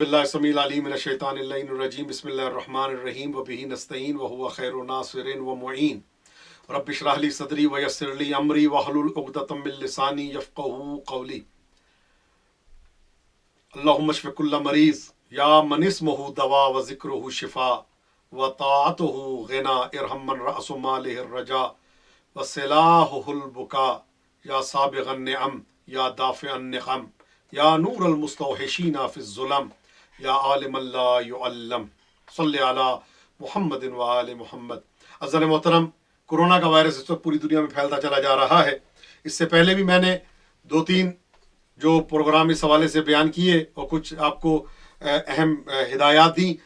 बिस्मिल्लाहिर्रहमानिर्रहीम बिस्मिल्लाहिर्रहमानिर्रहीम व बिही नस्तईन व हुवा खैरुन नासिरिन व मुईन रब्बि इश्रह ली सदरी व यस्सिर ली अमरी वहलुल उक़दतम मिन लिसानी यफ़क़हू क़ौली। अल्लाहुम्मा शफ़ि कुल्ल मरीज़ या मन इस्मुहु दवा व ज़िक्रुहु शिफ़ा व ताअतुहु ग़िना इरहम मन रअसु मालिहि रजा व सिलाहुहुल बुका या साबिग़न निअम या दाफ़िअन निक़म या नूरल मुस्तौहिशीना फ़िज़्ज़ुलम या आलिमन ला युअल्लम सल्लि अला मुहम्मदिन व आले मुहम्मद। अज़्ज़ान मोहतरम, कोरोना का वायरस इस वक्त पूरी दुनिया में फैलता चला जा रहा है। इससे पहले भी मैंने 2-3 जो प्रोग्राम इस हवाले से बयान किए और कुछ आपको अहम हिदायत दी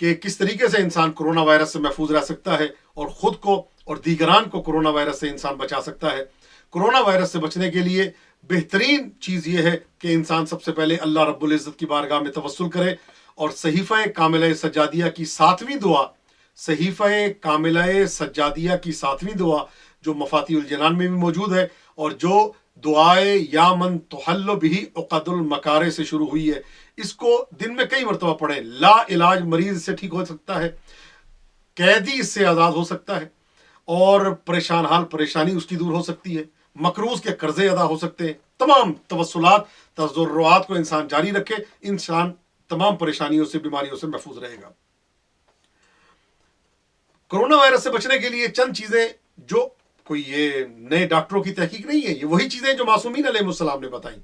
कि किस तरीके से इंसान कोरोना वायरस से महफूज रह सकता है और ख़ुद को और दीगरान को कोरोना वायरस से इंसान बचा सकता है। कोरोना वायरस से बचने के लिए बेहतरीन चीज़ ये है कि इंसान सबसे पहले अल्लाह रब्बुल इज़्ज़त की बारगाह में तवस्सुल करे और सहीफ़ा कामिला सज्जादिया की 7वीं दुआ, सहीफ़ा कामिला सज्जादिया की 7वीं दुआ जो मफ़ातिहुल जनान में भी मौजूद है और जो दुआए या मन तुहल्लु बिही उक़दुल मकारे से शुरू हुई है, इसको दिन में कई मरतबा पढ़ें। ला इलाज मरीज़ इससे ठीक हो सकता है, कैदी इससे आज़ाद हो सकता है और परेशान हाल परेशानी उसकी दूर हो सकती है, मकरूज़ के कर्जे अदा हो सकते हैं। तमाम तवस्सुलात तज़र्रुआत को इंसान जारी रखे, इंसान तमाम परेशानियों से बीमारियों से महफूज रहेगा। कोरोना वायरस से बचने के लिए चंद चीज़ें जो कोई ये नए डॉक्टरों की तहकीक नहीं है, ये वही चीज़ें जो मासूमीन अलैहिस्सलाम ने बताई,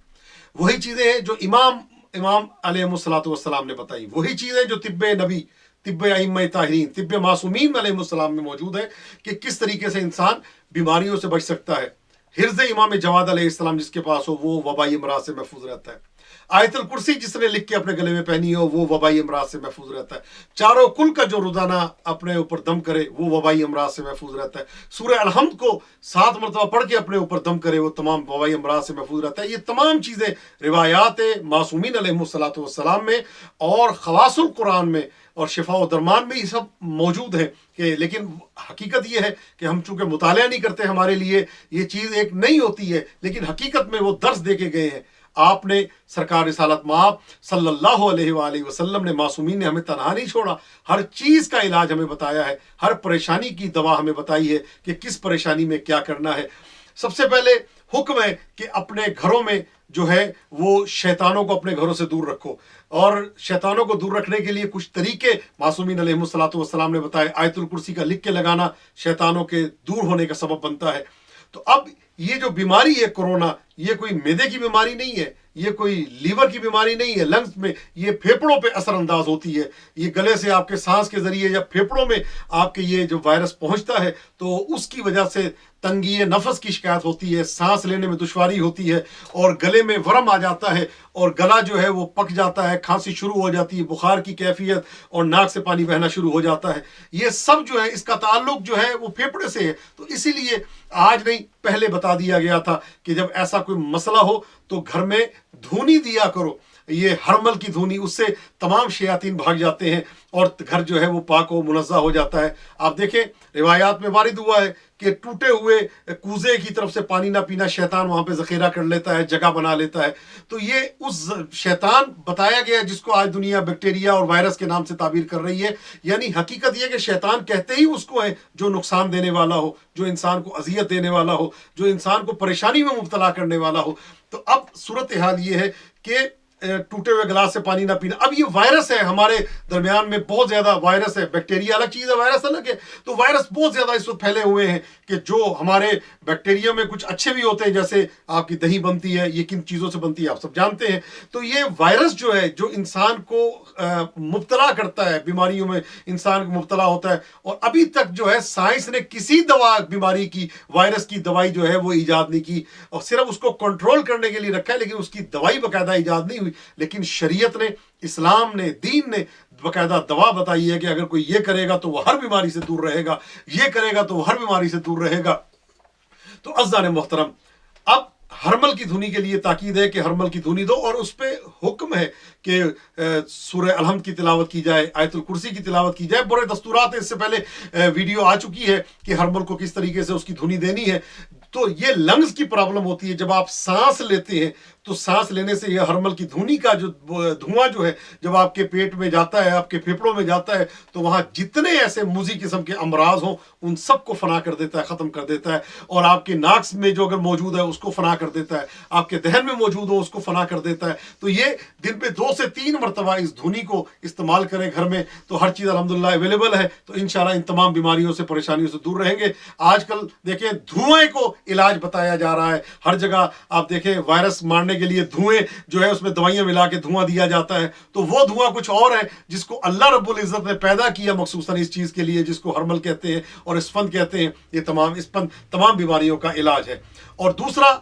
वही चीज़ें हैं जो इमाम अलैहिस्सलाम ने बताई, वही चीज़ें जो तिब्बे नबी, तिब्बे अइम्मा ताहिरीन, तिब्बे मासूमीन अलैहिस्सलाम में मौजूद है कि किस तरीके से इंसान बीमारियों से बच सकता है। हिर्ज़ इमाम जवाद अलैहिस्सलाम जिसके पास हो वो वबाई अमराज से महफूज रहता है। आयतुल कुर्सी जिसने लिख के अपने गले में पहनी हो वो वबाई अमराज से महफूज रहता है। चारों कुल का जो रोजाना अपने ऊपर दम करे वो वबाई अमराज से महफूज रहता है। सूरह अलहम्द को 7 मरतबा पढ़ के अपने ऊपर दम करे वो तमाम वबाई अमराज से महफूज रहता है। ये तमाम चीज़ें रिवायात मासूमीन अलैहिस्सलाम में और खवासुल कुरान में और शिफा व दरमान में ये सब मौजूद है कि, लेकिन हकीकत ये है कि हम चूँकि मुतालिया नहीं करते, हमारे लिए ये चीज़ एक नहीं होती है, लेकिन हकीकत में वो दर्स दे के गए हैं। आपने सरकार रिसालत माब सल्लल्लाहु अलैहि वसल्लम ने, मासूमीन ने हमें तन्हा नहीं छोड़ा, हर चीज़ का इलाज हमें बताया है, हर परेशानी की दवा हमें बताई है कि किस परेशानी में क्या करना है। सबसे पहले हुक्म है कि अपने घरों में जो है वो शैतानों को अपने घरों से दूर रखो और शैतानों को दूर रखने के लिए कुछ तरीके मासूमीन अलैहिस्सलाम ने बताए। आयतुल कुर्सी का लिख के लगाना शैतानों के दूर होने का सबब बनता है। तो अब ये जो बीमारी है कोरोना, ये कोई मैदे की बीमारी नहीं है, ये कोई लीवर की बीमारी नहीं है, लंग्स में ये फेफड़ों पे असरअंदाज होती है। ये गले से आपके सांस के जरिए या फेफड़ों में आपके ये जो वायरस पहुंचता है तो उसकी वजह से तंगी नफस की शिकायत होती है, सांस लेने में दुश्वारी होती है और गले में वरम आ जाता है और गला जो है वो पक जाता है, खांसी शुरू हो जाती है, बुखार की कैफियत और नाक से पानी बहना शुरू हो जाता है। ये सब जो है इसका ताल्लुक जो है वो फेफड़े से है। तो इसीलिए आज नहीं पहले बता दिया गया था कि जब ऐसा कोई मसला हो तो घर में धूनी दिया करो, ये हरमल की धूनी, उससे तमाम शयातीन भाग जाते हैं और घर जो है वो पाक व मुनज़्ज़ा हो जाता है। आप देखें रिवायात में वारिद हुआ है कि टूटे हुए कूजे की तरफ से पानी ना पीना, शैतान वहाँ पे ज़ख़ीरा कर लेता है, जगह बना लेता है। तो ये उस शैतान बताया गया जिसको आज दुनिया बैक्टीरिया और वायरस के नाम से ताबीर कर रही है। यानी हकीकत ये कि शैतान कहते ही उसको है जो नुकसान देने वाला हो, जो इंसान को अजियत देने वाला हो, जो इंसान को परेशानी में मुब्तला करने वाला हो। तो अब सूरत हाल ये है कि टूटे हुए गिलास से पानी ना पीना। अब ये वायरस है हमारे दरमियान में, बहुत ज़्यादा वायरस है, बैक्टीरिया अलग चीज़ है, वायरस अलग है। तो वायरस बहुत ज़्यादा इस वक्त फैले हुए हैं कि जो हमारे बैक्टीरिया में कुछ अच्छे भी होते हैं, जैसे आपकी दही बनती है, ये किन चीज़ों से बनती है आप सब जानते हैं। तो ये वायरस जो है जो इंसान को मुब्तला करता है, बीमारियों में इंसान को मुब्तला होता है। और अभी तक जो है साइंस ने किसी दवा बीमारी की, वायरस की दवाई जो है वो ईजाद नहीं की और सिर्फ उसको कंट्रोल करने के लिए रखा है, लेकिन उसकी दवाई बाकायदा ईजाद नहीं हुई। लेकिन शरीयत ने, इस्लाम ने, दीन ने बाकायदा दवा बताई है कि अगर कोई ये करेगा तो वह हर बीमारी से दूर रहेगा, ये करेगा तो वह हर बीमारी से दूर रहेगा। तो अज़्ज़ान मोहतरम, अब हरमल की धुनी के लिए ताकीद है कि हरमल की धुनी दो और उस पर हुक्म है कि सूरह अलहम्द की तिलावत की जाए, आयतुल कुर्सी की तिलावत की जाए। बड़े दस्तूरात है, इससे पहले वीडियो आ चुकी है कि हरमल को किस तरीके से उसकी धुनी देनी है। تو یہ لنگز کی پرابلم ہوتی ہے. جب آپ سانس لیتے ہیں تو سانس لینے سے یہ ہرمل کی دھونی کا جو دھواں جو ہے جب آپ کے پیٹ میں جاتا ہے, آپ کے پھیپھڑوں میں جاتا ہے, تو وہاں جتنے ایسے موذی قسم کے امراض ہوں ان سب کو فنا کر دیتا ہے, ختم کر دیتا ہے. اور آپ کے ناک میں جو اگر موجود ہے اس کو فنا کر دیتا ہے, آپ کے دہن میں موجود ہو اس کو فنا کر دیتا ہے. تو یہ دن پہ 2 سے 3 مرتبہ اس دھونی کو استعمال کریں گھر میں, تو ہر چیز الحمدللہ اویلیبل ہے. تو انشاءاللہ ان تمام بیماریوں سے, پریشانیوں سے دور رہیں گے. آج کل دیکھیں دھوئیں کو علاج بتایا جا رہا ہے ہر جگہ. آپ دیکھیں وائرس مارنے کے لیے دھوئیں جو ہے اس میں دوائیاں ملا کے دھواں دیا جاتا ہے. تو وہ دھواں کچھ اور ہے جس کو اللہ رب العزت نے پیدا کیا مخصوصاً اس چیز کے لیے, جس کو ہرمل کہتے ہیں اور اسفند کہتے ہیں. یہ تمام بیماریوں کا علاج ہے. اور دوسرا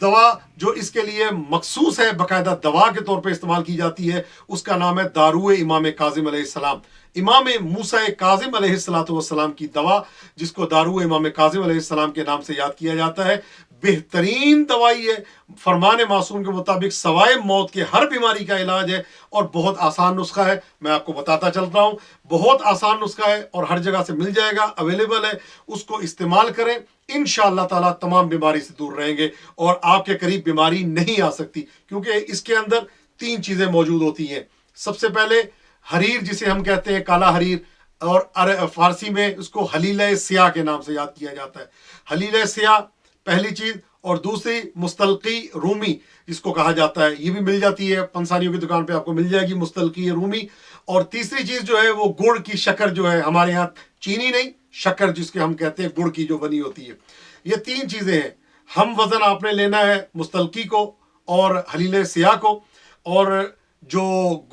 دوا جو اس کے لیے مخصوص ہے, باقاعدہ دوا کے طور پہ استعمال کی جاتی ہے, اس کا نام ہے داروئے امام کاظم علیہ السلام. امام موسیٰ کاظم علیہ السلام کی دوا, جس کو داروئے امام کاظم علیہ السلام کے نام سے یاد کیا جاتا ہے, بہترین دوائی ہے. فرمان معصوم کے مطابق سوائے موت کے ہر بیماری کا علاج ہے, اور بہت آسان نسخہ ہے. میں آپ کو بتاتا چلتا ہوں, بہت آسان نسخہ ہے اور ہر جگہ سے مل جائے گا, اویلیبل ہے. اس کو استعمال کریں, انشاءاللہ تعالیٰ تمام بیماری سے دور رہیں گے اور آپ کے قریب بیماری نہیں آ سکتی, کیونکہ اس کے اندر 3 چیزیں موجود ہوتی ہیں. سب سے پہلے حریر, جسے ہم کہتے ہیں کالا حریر, اور فارسی میں اس کو حلیلہ سیاہ کے نام سے یاد کیا جاتا ہے. حلیلہ سیاہ پہلی چیز, اور دوسری مستلقی رومی جس کو کہا جاتا ہے, یہ بھی مل جاتی ہے پنسانیوں کی دکان پہ آپ کو مل جائے گی مستلقی رومی. اور تیسری چیز جو ہے وہ گڑ کی شکر جو ہے, ہمارے یہاں چینی نہیں, شکر جس کے ہم کہتے ہیں گڑ کی جو بنی ہوتی ہے. یہ 3 چیزیں ہیں. ہم وزن آپ نے لینا ہے مستلقی کو اور حلیلہ سیاہ کو, اور جو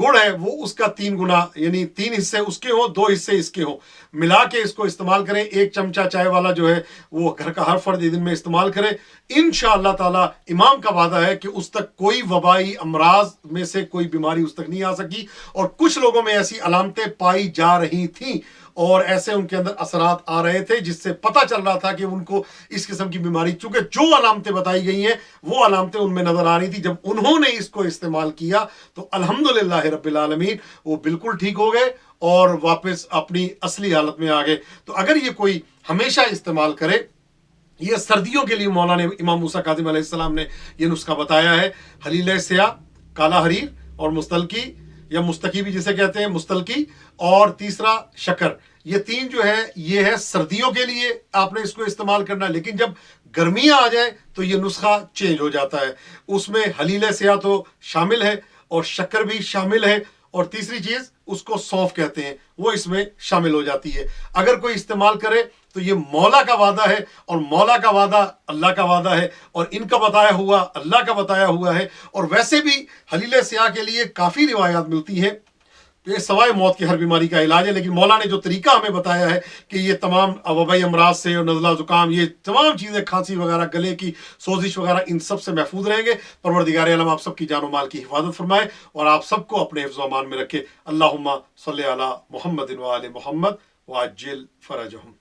گڑ ہے وہ اس کا 3 گنا, یعنی 3 حصے اس کے ہوں, 2 حصے اس کے ہوں, ملا کے اس کو استعمال کریں. 1 چمچہ چائے والا جو ہے وہ گھر کا ہر فرد دن میں استعمال کرے. انشاءاللہ تعالی امام کا وعدہ ہے کہ اس تک کوئی وبائی امراض میں سے کوئی بیماری اس تک نہیں آ سکی. اور کچھ لوگوں میں ایسی علامتیں پائی جا رہی تھیں اور ایسے ان کے اندر اثرات آ رہے تھے جس سے پتہ چل رہا تھا کہ ان کو اس قسم کی بیماری, چونکہ جو علامتیں بتائی گئی ہیں وہ علامتیں ان میں نظر آ رہی تھی. جب انہوں نے اس کو استعمال کیا تو الحمدللہ رب العالمین وہ بالکل ٹھیک ہو گئے اور واپس اپنی اصلی حالت میں آ گئے. تو اگر یہ کوئی ہمیشہ استعمال کرے, یہ سردیوں کے لیے مولانا امام موسیٰ کاظم علیہ السلام نے یہ نسخہ بتایا ہے. حلیلہ سیاہ, کالا حریر اور مستلقی یا مستقی بھی جسے کہتے ہیں, مستلقی, اور تیسرا شکر. یہ 3 جو ہے یہ ہے سردیوں کے لیے آپ نے اس کو استعمال کرنا ہے. لیکن جب گرمیاں آ جائیں تو یہ نسخہ چینج ہو جاتا ہے. اس میں حلیلہ سیاہ تو شامل ہے اور شکر بھی شامل ہے, اور تیسری چیز اس کو سونف کہتے ہیں وہ اس میں شامل ہو جاتی ہے. اگر کوئی استعمال کرے تو یہ مولا کا وعدہ ہے, اور مولا کا وعدہ اللہ کا وعدہ ہے, اور ان کا بتایا ہوا اللہ کا بتایا ہوا ہے. اور ویسے بھی حلیلہ سیاہ کے لیے کافی روایات ملتی ہیں. یہ سوائے موت کی ہر بیماری کا علاج ہے, لیکن مولا نے جو طریقہ ہمیں بتایا ہے کہ یہ تمام وبائی امراض سے, اور نزلہ زکام, یہ تمام چیزیں, کھانسی وغیرہ, گلے کی سوزش وغیرہ, ان سب سے محفوظ رہیں گے. پروردگار عالم آپ سب کی جان و مال کی حفاظت فرمائے اور آپ سب کو اپنے حفظ و امان میں رکھے. اللہم صلی علی محمد و آل محمد وعجل فرجہم.